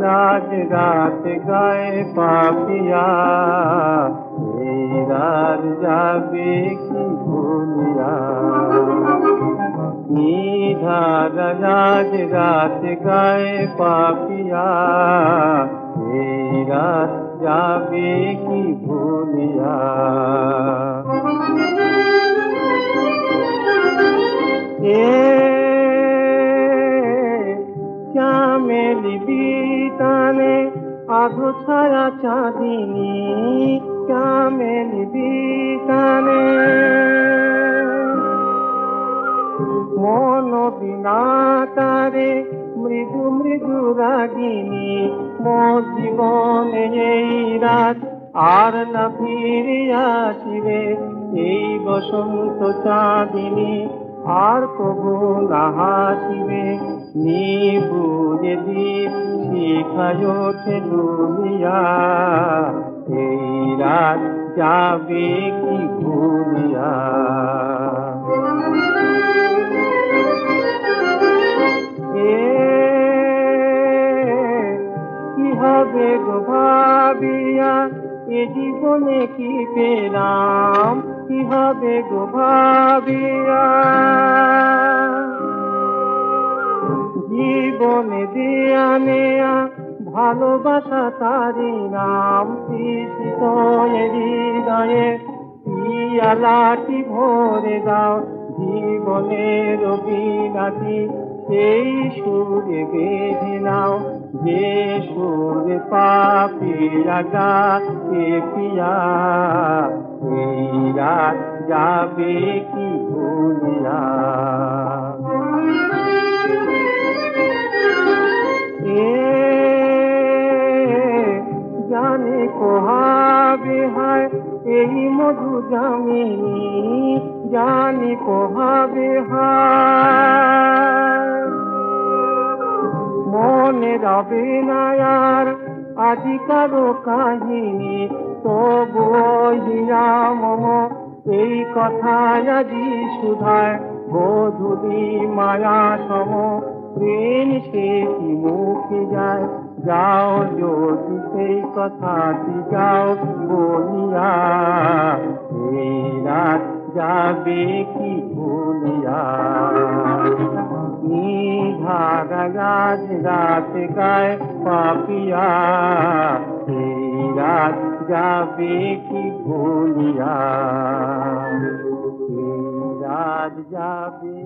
রাজ রাত গায়ে পাপিয়া, এই রাত যাবে কি ভুলিয়া। নিধার রাজ রাত গায়ে পাপিয়া, এই রাত যাবে কি ভুলিয়া। শ্যামেলি বিতানে আধো ছায়া চাঁদিনী, শ্যামেলি বিতানে মন বিনাতারে মৃদু মৃদু রাগিনী। মোর জীবনে এই রাত আর না ফিরিয়া আসিবে, এই বসন্ত চাঁদিনী আর কবু না হাসিবে। নিবুয়ে দীপ শিখায় ওঠে দুনিয়া, এই রাত যাবে কি ভুলিয়া। কি হবে গো ভাবিয়া এ জীবনে কি পেলাম, কি হবে গো ভাবিয়া। জীবনে দেয়া নেয়া ভালোবাসা তারি নাম, তৃষিত হৃদয়ে পিয়ালাটি ভরে দাও। জীবনের বিলাসী সেই সুরে বেঁধে নাও, যে সুরে পাপিয়া গাছে পিয়া, এই রাত যাবে কি ভুলিয়া। জানে কোহাবে হায় এই মধু জামিনী, জানি কোহাবে হায়। মনে রবে না আর আজি কারো কাহিনী, তবু হিয়া মম এই কথায় আজি শুধায়। বধূলি মায়া সম প্রেম সে কি মুখে যায়, যাও যদি সেই কথাটি যাও বলিয়া, এই রাত যাবে কি ভুলিয়া। নিধার রাজ রাত গায়ে পাপিয়া, এই রাত যাবে কি ভুলিয়া, এই রাত যাবে।